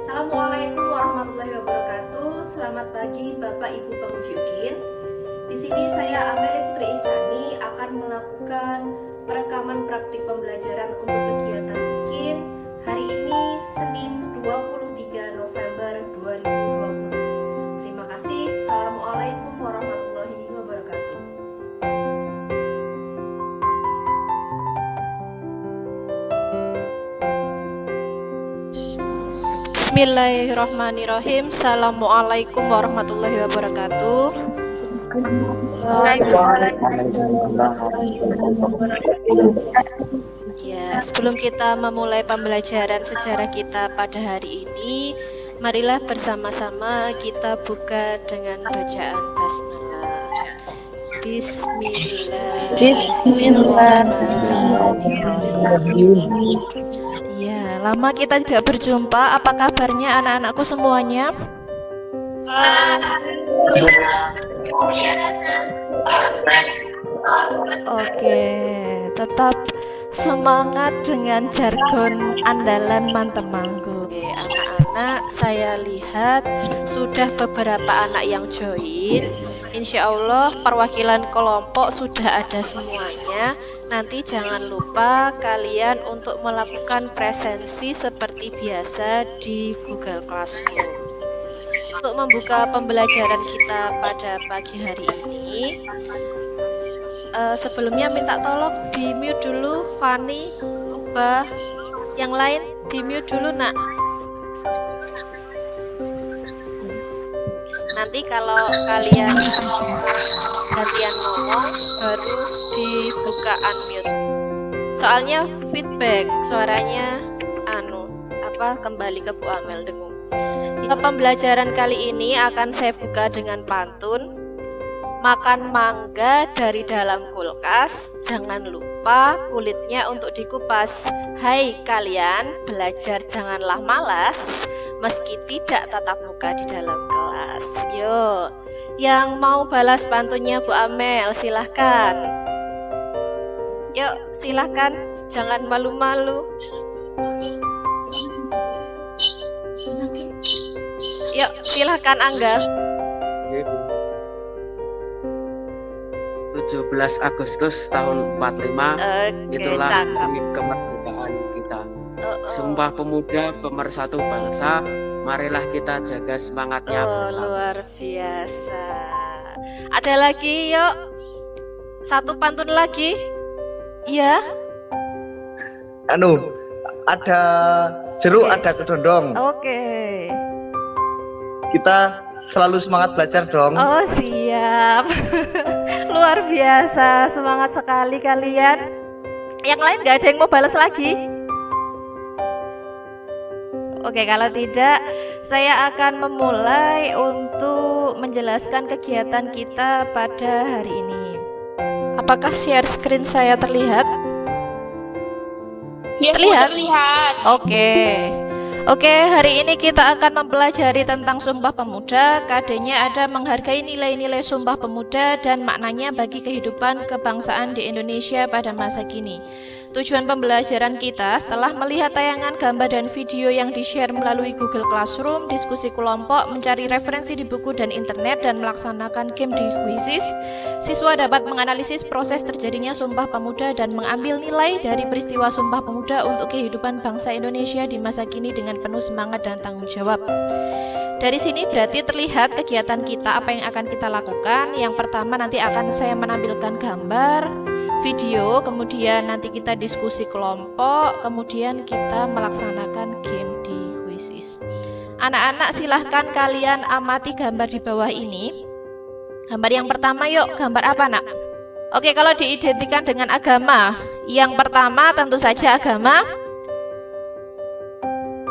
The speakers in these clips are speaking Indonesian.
Assalamualaikum warahmatullahi wabarakatuh. Selamat pagi Bapak Ibu Pemuji UKIN. Di sini saya Amelie Putri Ihsani akan melakukan perekaman praktik pembelajaran untuk kegiatan UKIN hari ini Senin 23 November 2020. Terima kasih. Assalamualaikum warahmatullahi wabarakatuh. Bismillahirrahmanirrahim. Assalamualaikum warahmatullahi wabarakatuh. Ya, sebelum kita memulai pembelajaran sejarah kita pada hari ini, marilah bersama-sama kita buka dengan bacaan basmalah. Bismillahirrahmanirrahim. Ya, lama kita tidak berjumpa. Apa kabarnya anak-anakku semuanya? Oke, tetap semangat dengan jargon andalan mantemangku. Oke, anak-anak, saya lihat sudah beberapa anak yang join. Insya Allah perwakilan kelompok sudah ada semuanya. Nanti jangan lupa kalian untuk melakukan presensi seperti biasa di Google Classroom. Untuk membuka pembelajaran kita pada pagi hari ini, sebelumnya minta tolong di mute dulu Fani, Uba, yang lain di mute dulu nak. Nanti kalau kalian gantian ngomong baru dibuka unmute. Soalnya feedback suaranya kembali ke Bu Amel dengung. Pembelajaran kali ini akan saya buka dengan pantun. Makan mangga dari dalam kulkas, jangan lupa kulitnya untuk dikupas. Hai kalian, belajar janganlah malas, meski tidak tatap muka di dalam kelas. Yo, yang mau balas pantunnya Bu Amel, silahkan. Yuk, silahkan, jangan malu-malu. Yuk, silahkan Angga. 17 Agustus tahun 45, itulah hari kemerdekaan kita. Sumpah Pemuda pemersatu bangsa, marilah kita jaga semangatnya bersama. Luar biasa. Ada lagi, yuk. Satu pantun lagi. Iya. Ada jeruk, ada kedondong. Oke. Kita selalu semangat belajar dong. Oh, siap. Luar biasa, semangat sekali kalian. Yang lain nggak ada yang mau balas lagi? Oke, kalau tidak, saya akan memulai untuk menjelaskan kegiatan kita pada hari ini. Apakah share screen saya terlihat? Ya, terlihat? Terlihat. Oke, hari ini kita akan mempelajari tentang Sumpah Pemuda. KD-nya ada menghargai nilai-nilai Sumpah Pemuda dan maknanya bagi kehidupan kebangsaan di Indonesia pada masa kini. Tujuan pembelajaran kita setelah melihat tayangan gambar dan video yang di-share melalui Google Classroom, diskusi kelompok, mencari referensi di buku dan internet, dan melaksanakan game di Quizzes, siswa dapat menganalisis proses terjadinya Sumpah Pemuda dan mengambil nilai dari peristiwa Sumpah Pemuda untuk kehidupan bangsa Indonesia di masa kini dengan penuh semangat dan tanggung jawab. Dari sini berarti terlihat kegiatan kita, apa yang akan kita lakukan. Yang pertama nanti akan saya menampilkan gambar, video, kemudian nanti kita diskusi kelompok, kemudian kita melaksanakan game di Quizzes. Anak-anak silahkan kalian amati gambar di bawah ini. Gambar yang pertama yuk, gambar apa nak? Oke, kalau diidentikan dengan agama, yang pertama tentu saja agama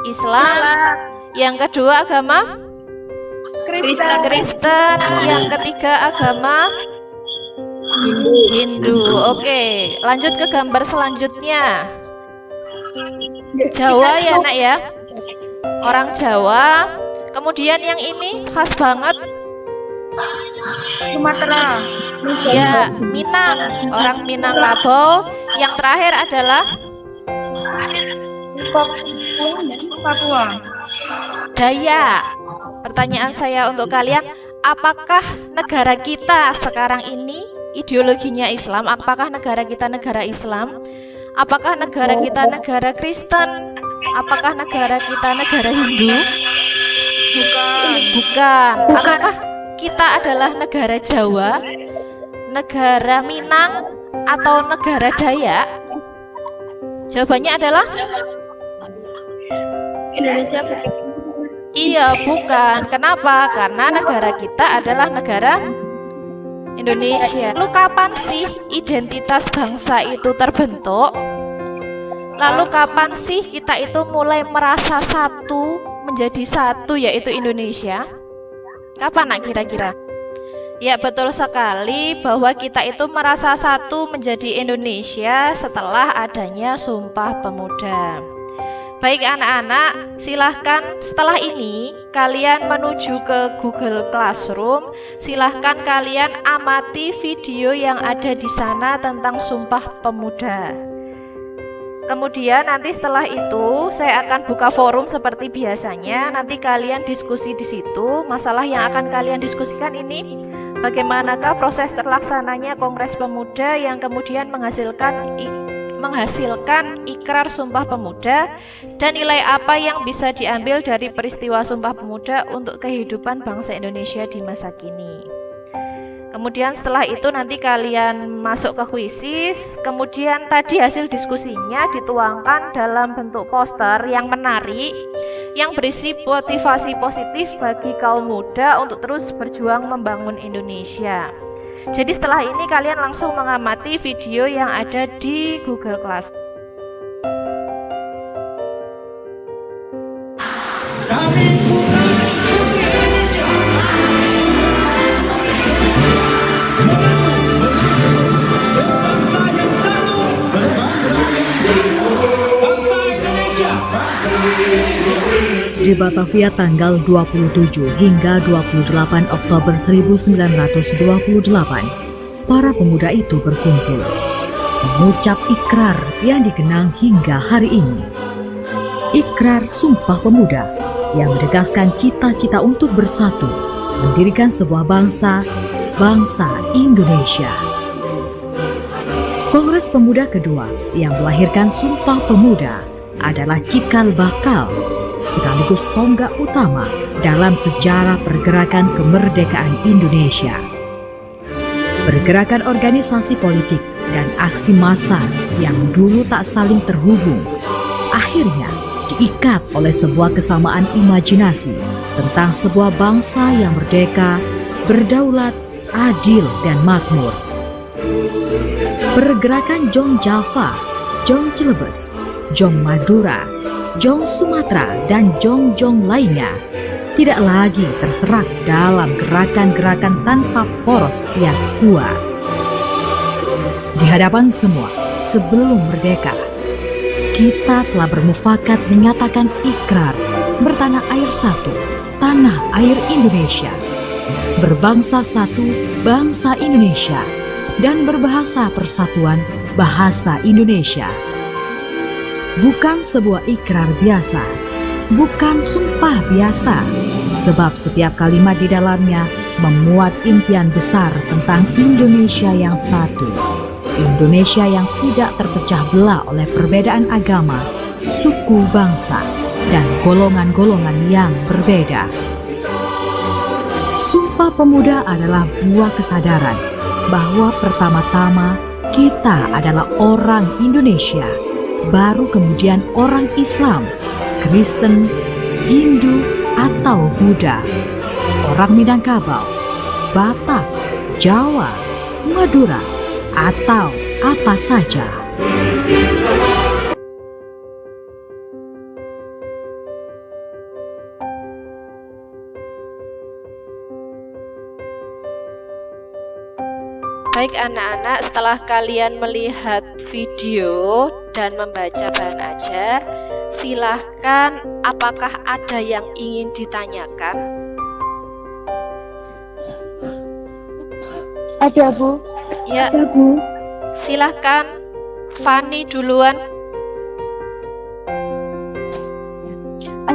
Islam. Yang kedua agama Kristen. Yang ketiga agama Hindu. Oke, lanjut ke gambar selanjutnya. Jawa ya nak ya, orang Jawa. Kemudian yang ini khas banget, Sumatera. ya Minang, orang Minangkabau. Yang terakhir adalah Papua. Dayak. Pertanyaan saya untuk kalian, apakah negara kita sekarang ini ideologinya Islam? Apakah negara kita negara Islam? Apakah negara kita negara Kristen? Apakah negara kita negara Hindu? Bukan. Apakah kita adalah negara Jawa, negara Minang, atau negara Dayak? Jawabannya adalah Indonesia. iya, bukan. Kenapa? Karena negara kita adalah negara Indonesia. Lalu kapan sih identitas bangsa itu terbentuk? Lalu kapan sih kita itu mulai merasa satu, menjadi satu, yaitu Indonesia? Kapan nak kira-kira? Ya, betul sekali bahwa kita itu merasa satu menjadi Indonesia setelah adanya Sumpah Pemuda. Baik anak-anak, silahkan setelah ini kalian menuju ke Google Classroom. Silahkan kalian amati video yang ada di sana tentang Sumpah Pemuda. Kemudian nanti setelah itu saya akan buka forum seperti biasanya. Nanti kalian diskusi di situ. Masalah yang akan kalian diskusikan ini, bagaimanakah proses terlaksananya Kongres Pemuda yang kemudian menghasilkan ikrar Sumpah Pemuda, dan nilai apa yang bisa diambil dari peristiwa Sumpah Pemuda untuk kehidupan bangsa Indonesia di masa kini. Kemudian setelah itu nanti kalian masuk ke kuisis. Kemudian tadi hasil diskusinya dituangkan dalam bentuk poster yang menarik, yang berisi motivasi positif bagi kaum muda untuk terus berjuang membangun Indonesia. Jadi setelah ini kalian langsung mengamati video yang ada di Google Class. Di Batavia tanggal 27 hingga 28 Oktober 1928, para pemuda itu berkumpul, mengucap ikrar yang dikenang hingga hari ini. Ikrar Sumpah Pemuda yang menegaskan cita-cita untuk bersatu, mendirikan sebuah bangsa Indonesia. Kongres Pemuda kedua yang melahirkan Sumpah Pemuda adalah cikal bakal sekaligus tonggak utama dalam sejarah pergerakan kemerdekaan Indonesia. Pergerakan organisasi politik dan aksi massa yang dulu tak saling terhubung akhirnya diikat oleh sebuah kesamaan imajinasi tentang sebuah bangsa yang merdeka, berdaulat, adil, dan makmur. Pergerakan Jong Java, Jong Cilebes, Jong Madura, Jong Sumatera, dan Jong-Jong lainnya tidak lagi terserak dalam gerakan-gerakan tanpa poros yang kuat. Di hadapan semua, sebelum merdeka, kita telah bermufakat menyatakan ikrar bertanah air satu, tanah air Indonesia, berbangsa satu, bangsa Indonesia, dan berbahasa persatuan, bahasa Indonesia. Bukan sebuah ikrar biasa, bukan sumpah biasa, sebab setiap kalimat di dalamnya memuat impian besar tentang Indonesia yang satu, Indonesia yang tidak terpecah belah oleh perbedaan agama, suku, bangsa, dan golongan-golongan yang berbeda. Sumpah Pemuda adalah buah kesadaran bahwa pertama-tama kita adalah orang Indonesia, baru kemudian orang Islam, Kristen, Hindu, atau Buddha, orang Minangkabau, Batak, Jawa, Madura, atau apa saja. Baik anak-anak, setelah kalian melihat video dan membaca bahan ajar, silahkan apakah ada yang ingin ditanyakan? Ada, Bu. Ya, Ada, Bu. silahkan Fani duluan.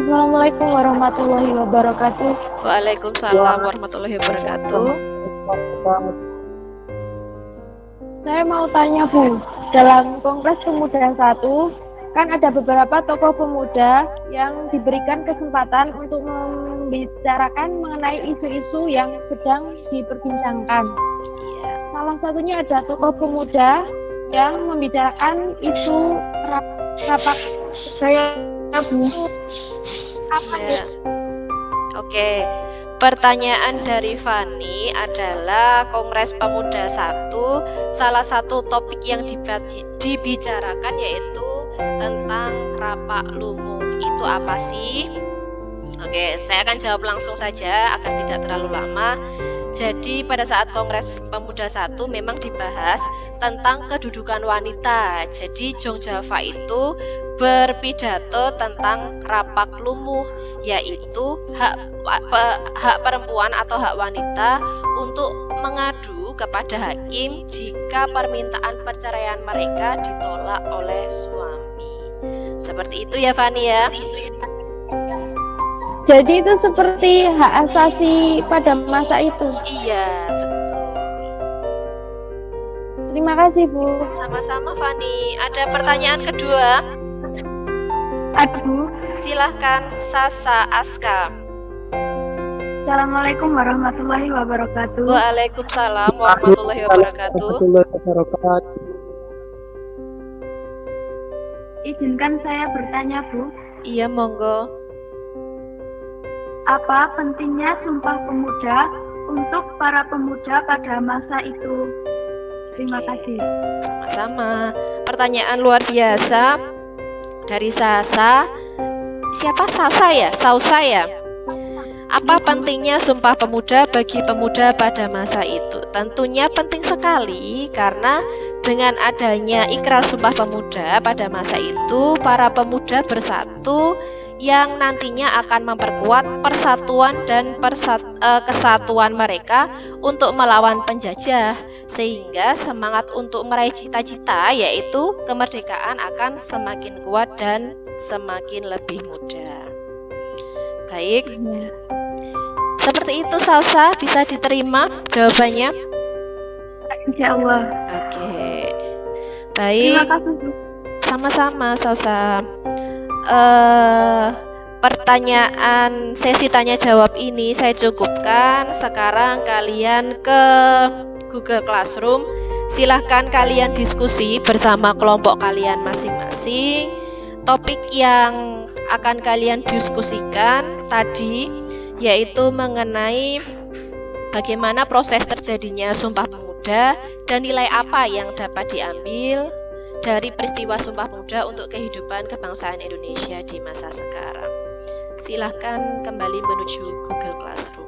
Assalamualaikum warahmatullahi wabarakatuh. Waalaikumsalam warahmatullahi wabarakatuh. Saya mau tanya Bu, dalam Kongres Pemuda 1 kan ada beberapa tokoh pemuda yang diberikan kesempatan untuk membicarakan mengenai isu-isu yang sedang diperbincangkan. Salah satunya ada tokoh pemuda yang membicarakan isu rapak saya Bu. Apa Ya. Oke, pertanyaan dari Fani adalah Kongres Pemuda 1, salah satu topik yang dibicarakan yaitu tentang rapak lumung. Itu apa sih? Oke, saya akan jawab langsung saja agar tidak terlalu lama. Jadi pada saat Kongres Pemuda 1 memang dibahas tentang kedudukan wanita. Jadi Jong Java itu berpidato tentang rapak lumuh, yaitu hak perempuan atau hak wanita untuk mengadu kepada hakim jika permintaan perceraian mereka ditolak oleh suami. Seperti itu ya Fani ya. Jadi itu seperti hak asasi pada masa itu. Iya, betul. Terima kasih Bu. Sama-sama Fani. Ada pertanyaan kedua? Ada Bu. Silahkan Sasa Aska. Assalamualaikum warahmatullahi wabarakatuh. Waalaikumsalam warahmatullahi wabarakatuh. Izinkan saya bertanya Bu, Iya, monggo. apa pentingnya Sumpah Pemuda untuk para pemuda pada masa itu? Terima Oke. kasih. Sama-sama. Pertanyaan luar biasa dari Sasa. Siapa Sasa ya? Sausa ya? Apa pentingnya Sumpah Pemuda bagi pemuda pada masa itu? Tentunya penting sekali karena dengan adanya ikrar Sumpah Pemuda pada masa itu, para pemuda bersatu yang nantinya akan memperkuat persatuan dan kesatuan mereka untuk melawan penjajah, sehingga semangat untuk meraih cita-cita yaitu kemerdekaan akan semakin kuat dan semakin lebih mudah. Baik, seperti itu Salsa, bisa diterima jawabannya? Insya Allah. Oke, Terima baik, kasih Bu. sama-sama Salsa. Pertanyaan sesi tanya jawab ini saya cukupkan. Sekarang kalian ke Google Classroom. Silahkan kalian diskusi bersama kelompok kalian masing-masing. Topik yang akan kalian diskusikan tadi yaitu mengenai bagaimana proses terjadinya Sumpah Pemuda dan nilai apa yang dapat diambil dari peristiwa Sumpah Pemuda untuk kehidupan kebangsaan Indonesia di masa sekarang. Silahkan kembali menuju Google Classroom.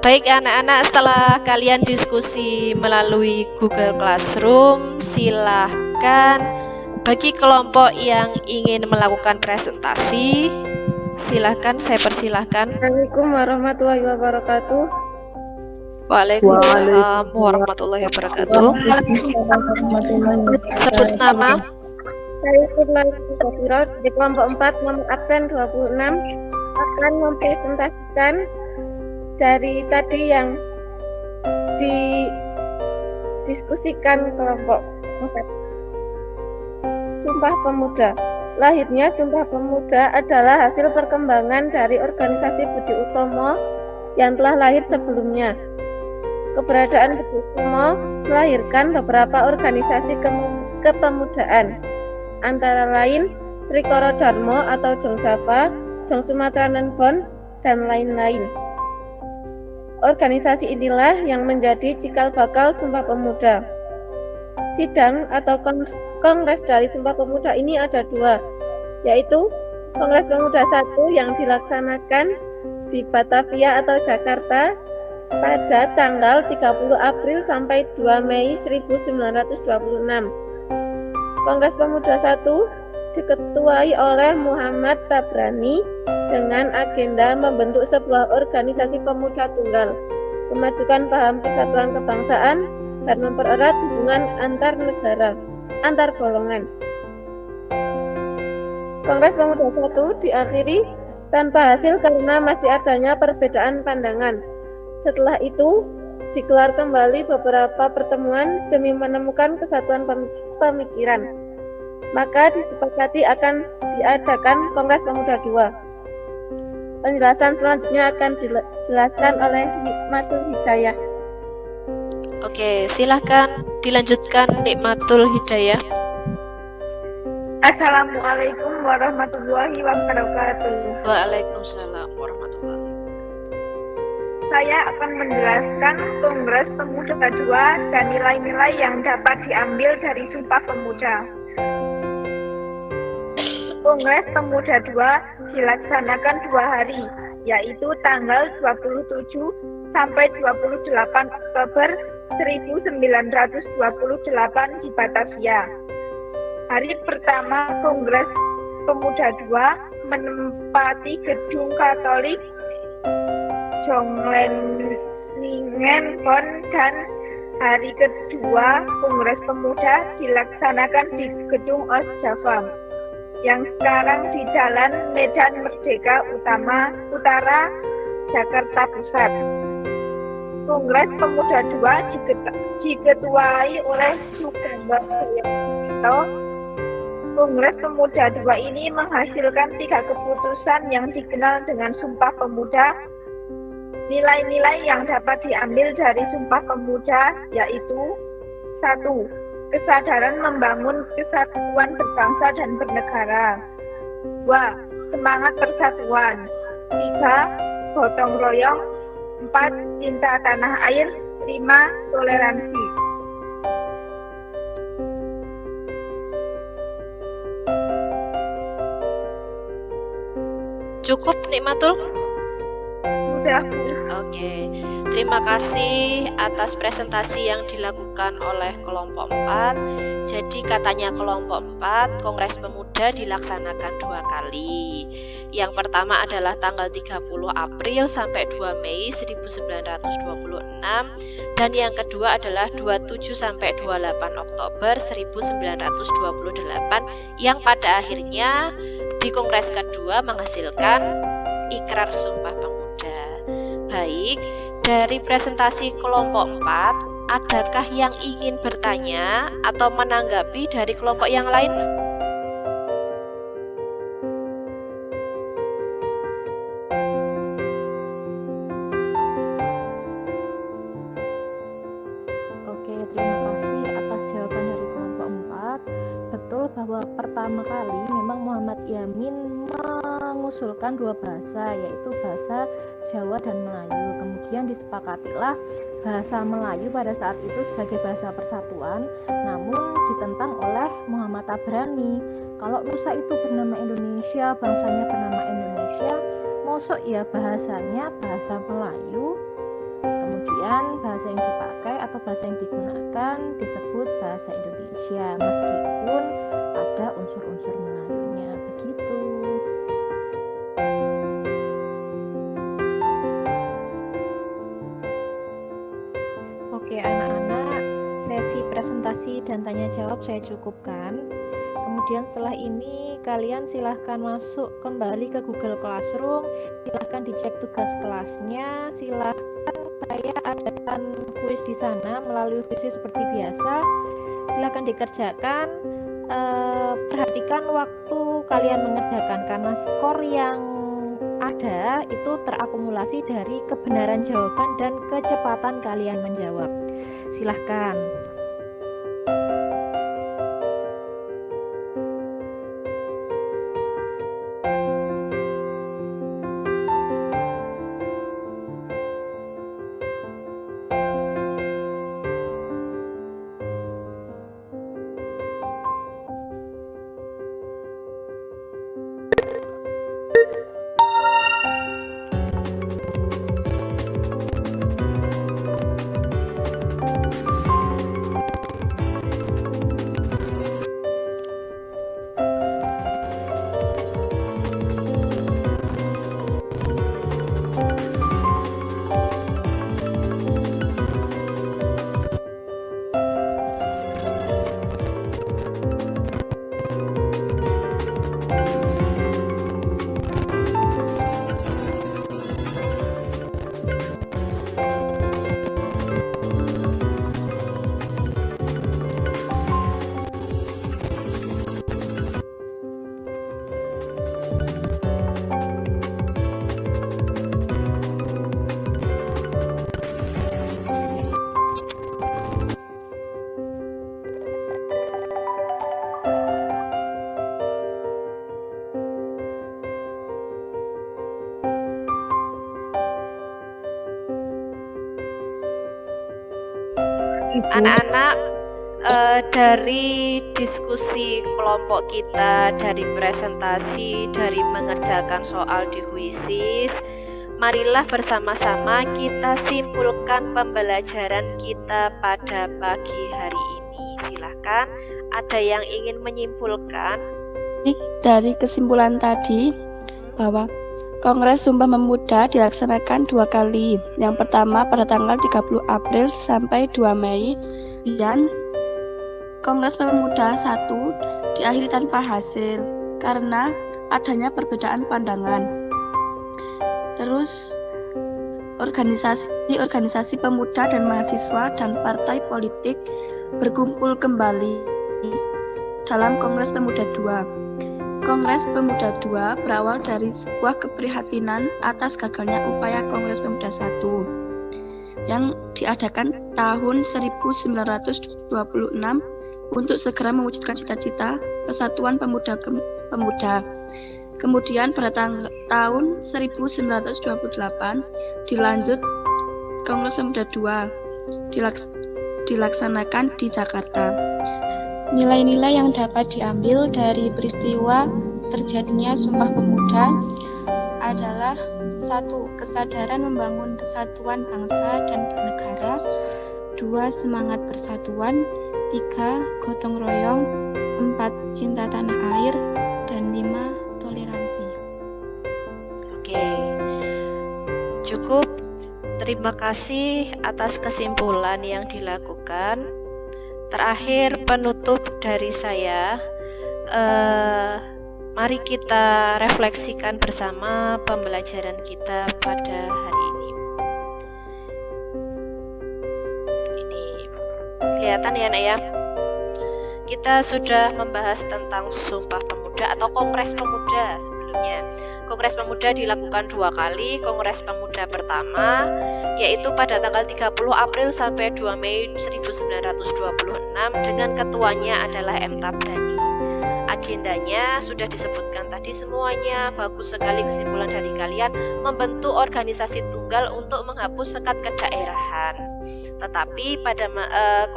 Baik anak-anak, setelah kalian diskusi melalui Google Classroom, silahkan bagi kelompok yang ingin melakukan presentasi, silahkan, saya persilahkan. Assalamualaikum warahmatullahi wabarakatuh. Waalaikumsalam warahmatullahi wabarakatuh. Sebut nama. Saya Firman Sofiro di kelompok 4 nomor absen 26 akan mempresentasikan dari tadi yang didiskusikan kelompok 4. Sumpah Pemuda. Lahirnya Sumpah Pemuda adalah hasil perkembangan dari organisasi Budi Utomo yang telah lahir sebelumnya. Keberadaan Budi Utomo melahirkan beberapa organisasi kepemudaan, antara lain Trikoro Dharma atau Jong Java, Jong Sumatera Non-Bon, dan lain-lain. Organisasi inilah yang menjadi cikal bakal Sumpah Pemuda. Sidang atau kongres dari Sumpah Pemuda ini ada dua, yaitu Kongres Pemuda 1 yang dilaksanakan di Batavia atau Jakarta pada tanggal 30 April sampai 2 Mei 1926. Kongres Pemuda 1 diketuai oleh Muhammad Tabrani dengan agenda membentuk sebuah organisasi pemuda tunggal, memajukan paham persatuan kebangsaan, dan mempererat hubungan antar negara, antar golongan. Kongres Pemuda 1 diakhiri tanpa hasil karena masih adanya perbedaan pandangan. Setelah itu, digelar kembali beberapa pertemuan demi menemukan kesatuan pemikiran. Maka disepakati akan diadakan Kongres Pemuda 2. Penjelasan selanjutnya akan dijelaskan oleh Nikmatul Hidayah. Oke, silahkan dilanjutkan Nikmatul Hidayah. Assalamualaikum warahmatullahi wabarakatuh. Waalaikumsalam warahmatullahi wabarakatuh. Saya akan menjelaskan Kongres Pemuda 2 dan nilai-nilai yang dapat diambil dari Sumpah Pemuda. Kongres Pemuda 2 dilaksanakan 2 hari, yaitu tanggal 27 sampai 28 Oktober 1928 di Batavia. Hari pertama Kongres Pemuda 2 menempati Gedung Katolik Jongleningenbon, dan hari kedua Kongres Pemuda dilaksanakan di Gedung Osjava yang sekarang di Jalan Medan Merdeka Utara, Jakarta Pusat. Kongres Pemuda 2 diketuai oleh Suganda Jayapurwanto. Kongres Pemuda 2 ini menghasilkan 3 keputusan yang dikenal dengan Sumpah Pemuda. Nilai-nilai yang dapat diambil dari Sumpah Pemuda yaitu 1. Kesadaran membangun kesatuan berbangsa dan bernegara. 2. Semangat persatuan. 3. Gotong royong. 4. Cinta tanah air. 5. Toleransi. Cukup Nikmatul? Sudah. Oke, terima kasih atas presentasi yang dilakukan oleh kelompok 4. Jadi katanya kelompok 4, Kongres Pemuda dilaksanakan 2 kali. Yang pertama adalah tanggal 30 April sampai 2 Mei 1926, dan yang kedua adalah 27 sampai 28 Oktober 1928, yang pada akhirnya di Kongres kedua menghasilkan Ikrar Sumpah Pemuda. Baik, dari presentasi kelompok 4, adakah yang ingin bertanya atau menanggapi dari kelompok yang lain? Oke, terima kasih atas jawaban dari kelompok 4. Betul bahwa pertama kali memang Muhammad Yamin mengusulkan 2 bahasa, yaitu bahasa Jawa dan Melayu. Kemudian disepakatilah bahasa Melayu pada saat itu sebagai bahasa persatuan, namun ditentang oleh Muhammad Tabrani. Kalau Nusa itu bernama Indonesia, bangsanya bernama Indonesia, mosok ya bahasanya bahasa Melayu. Kemudian bahasa yang dipakai atau bahasa yang digunakan disebut bahasa Indonesia, meskipun ada unsur-unsur Melayunya. Begitu. Oke anak-anak, sesi presentasi dan tanya jawab saya cukupkan. Kemudian setelah ini kalian silahkan masuk kembali ke Google Classroom, silahkan dicek tugas kelasnya, silahkan saya adakan kuis di sana melalui kuis seperti biasa. Silahkan dikerjakan. Perhatikan waktu kalian mengerjakan karena skor yang ada itu terakumulasi dari kebenaran jawaban dan kecepatan kalian menjawab. Silahkan. Ibu. Anak-anak, dari diskusi kelompok kita, dari presentasi, dari mengerjakan soal di Huisis, marilah bersama-sama kita simpulkan pembelajaran kita pada pagi hari ini. Silahkan, ada yang ingin menyimpulkan? Dari kesimpulan tadi bahwa Kongres Sumpah Pemuda dilaksanakan 2 kali. Yang pertama pada tanggal 30 April sampai 2 Mei, dan Kongres Pemuda 1 diakhiri tanpa hasil karena adanya perbedaan pandangan. Terus organisasi pemuda dan mahasiswa dan partai politik berkumpul kembali dalam Kongres Pemuda 2. Kongres Pemuda 2 berawal dari sebuah keprihatinan atas gagalnya upaya Kongres Pemuda 1 yang diadakan tahun 1926 untuk segera mewujudkan cita-cita persatuan pemuda. Kemudian pada tahun 1928 dilanjut Kongres Pemuda 2 dilaksanakan di Jakarta. Nilai-nilai yang dapat diambil dari peristiwa terjadinya Sumpah Pemuda adalah 1. Kesadaran membangun kesatuan bangsa dan bernegara. 2. Semangat persatuan. 3. Gotong royong. 4. Cinta tanah air. Dan 5. Toleransi. Oke, cukup. Terima kasih atas kesimpulan yang dilakukan. Terakhir, penutup dari saya, mari kita refleksikan bersama pembelajaran kita pada hari ini. Ini kelihatan ya, Nak ya? Kita sudah membahas tentang Sumpah Pemuda atau Kongres Pemuda sebelumnya. Kongres Pemuda dilakukan 2 kali. Kongres Pemuda pertama yaitu pada tanggal 30 April sampai 2 Mei 1926 dengan ketuanya adalah M. Tabrani. Agendanya sudah disebutkan tadi semuanya, bagus sekali kesimpulan dari kalian, membentuk organisasi tunggal untuk menghapus sekat kedaerahan. Tetapi pada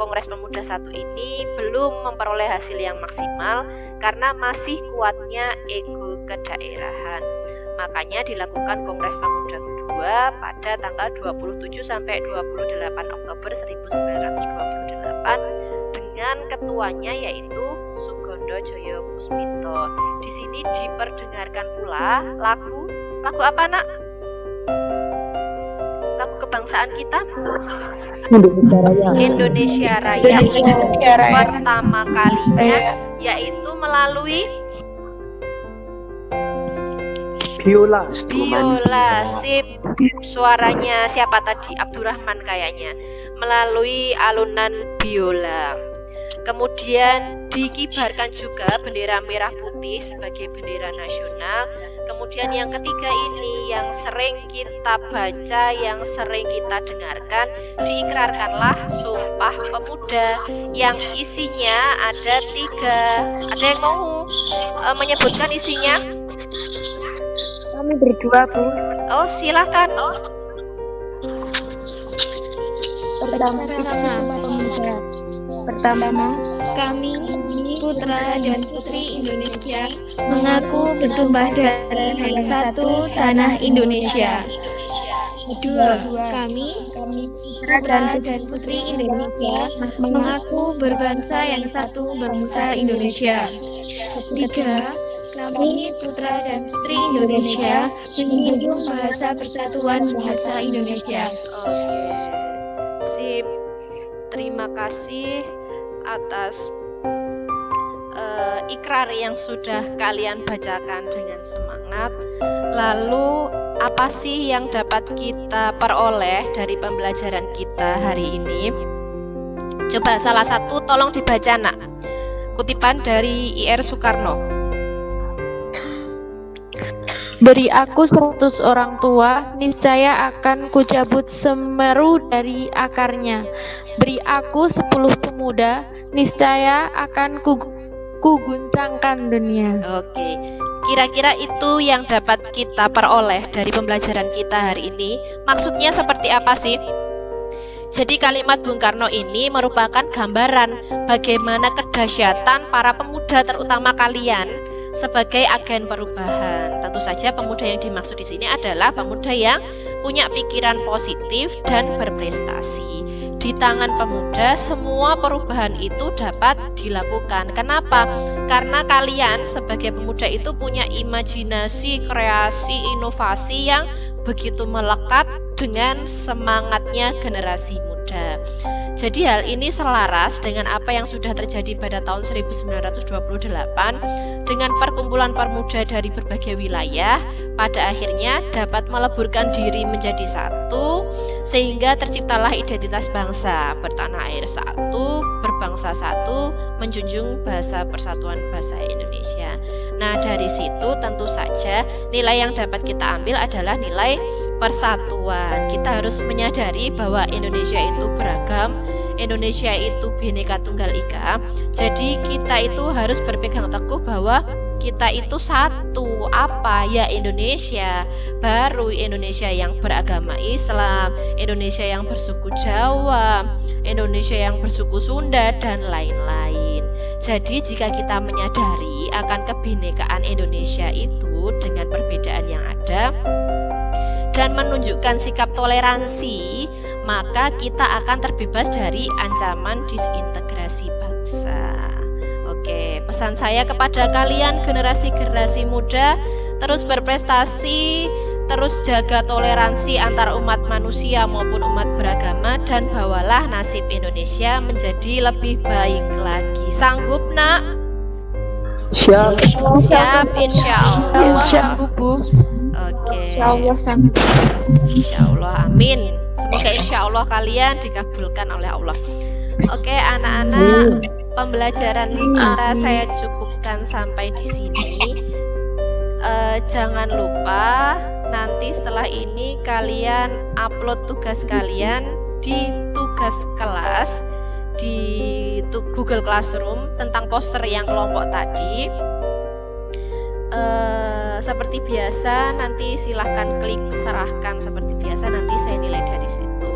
Kongres Pemuda 1 ini belum memperoleh hasil yang maksimal karena masih kuatnya ego kedaerahan. Makanya dilakukan Kongres Pemuda 2 pada tanggal 27 sampai 28 Oktober 1928 dengan ketuanya yaitu Sugondo Joyo Puspito. Di sini diperdengarkan pula lagu apa, Nak? Lagu kebangsaan kita? Indonesia Raya. Pertama kalinya yaitu melalui biola. Sip. Suaranya siapa tadi? Abdurrahman kayaknya. Melalui alunan biola. Kemudian dikibarkan juga bendera merah putih sebagai bendera nasional. Kemudian yang ketiga ini yang sering kita baca, yang sering kita dengarkan, diikrarkanlah Sumpah Pemuda yang isinya ada 3. Ada yang mau menyebutkan isinya? Kami berdua, Bu. Oh, silakan. Pertama, kami putra dan putri Indonesia mengaku bertumpah darah yang satu tanah Indonesia. Kedua, kami putra dan putri Indonesia mengaku berbangsa yang satu bangsa Indonesia. Ketiga, kami putra dan putri Indonesia menjunjung bahasa persatuan bahasa Indonesia. Sip. Terima kasih atas ikrar yang sudah kalian bacakan dengan semangat. Lalu apa sih yang dapat kita peroleh dari pembelajaran kita hari ini? Coba salah satu tolong dibaca, Nak. Kutipan dari IR Soekarno. Beri aku 100 orang tua, niscaya akan kucabut semeru dari akarnya. Beri aku 10 pemuda, niscaya akan kuguncangkan dunia. Oke, kira-kira itu yang dapat kita peroleh dari pembelajaran kita hari ini. Maksudnya seperti apa sih? Jadi kalimat Bung Karno ini merupakan gambaran bagaimana kedahsyatan para pemuda, terutama kalian sebagai agen perubahan. Tentu saja pemuda yang dimaksud di sini adalah pemuda yang punya pikiran positif dan berprestasi. Di tangan pemuda semua perubahan itu dapat dilakukan. Kenapa? Karena kalian sebagai pemuda itu punya imajinasi, kreasi, inovasi yang begitu melekat dengan semangatnya generasi muda. Jadi hal ini selaras dengan apa yang sudah terjadi pada tahun 1928 dengan perkumpulan pemuda dari berbagai wilayah pada akhirnya dapat meleburkan diri menjadi satu sehingga terciptalah identitas bangsa, bertanah air satu, berbangsa satu, menjunjung bahasa persatuan bahasa Indonesia. Nah, dari situ tentu saja nilai yang dapat kita ambil adalah nilai persatuan. Kita harus menyadari bahwa Indonesia itu beragam, Indonesia itu Bhinneka Tunggal Ika. Jadi kita itu harus berpegang teguh bahwa kita itu satu. Apa? Ya Indonesia. Baru Indonesia yang beragama Islam, Indonesia yang bersuku Jawa, Indonesia yang bersuku Sunda, dan lain-lain. Jadi jika kita menyadari akan kebinekaan Indonesia itu dengan perbedaan yang ada dan menunjukkan sikap toleransi, maka kita akan terbebas dari ancaman disintegrasi bangsa. Oke, pesan saya kepada kalian generasi-generasi muda, terus berprestasi, terus jaga toleransi antar umat manusia maupun umat beragama, dan bawalah nasib Indonesia menjadi lebih baik lagi. Sanggup, Nak? Siap. Siap, insya Allah. Sanggup, Bu. Oke. Insya Allah sanggup. Insya Allah, amin. Semoga insya Allah kalian dikabulkan oleh Allah. Oke, anak-anak, pembelajaran kita saya cukupkan sampai di sini. Jangan lupa nanti setelah ini kalian upload tugas kalian di tugas kelas di Google Classroom tentang poster yang kelompok tadi. Seperti biasa nanti silahkan klik serahkan seperti biasa, nanti saya nilai dari situ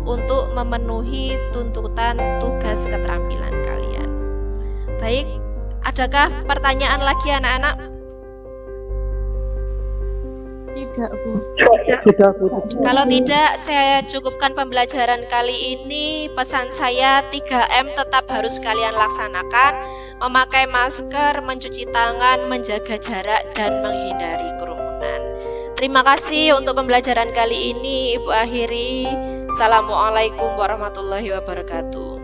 untuk memenuhi tuntutan tugas keterampilan kalian. Baik, adakah pertanyaan lagi anak-anak? Tidak, Bu. Tidak, Bu. Kalau tidak, saya cukupkan pembelajaran kali ini. Pesan saya 3M tetap harus kalian laksanakan. Memakai masker, mencuci tangan, menjaga jarak, dan menghindari kerumunan. Terima kasih untuk pembelajaran kali ini. Ibu akhiri. Assalamualaikum warahmatullahi wabarakatuh.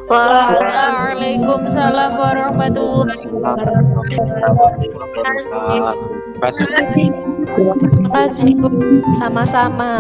Waalaikumsalam warahmatullahi wabarakatuh. Terima kasih. Terima kasih, Bu. Sama-sama.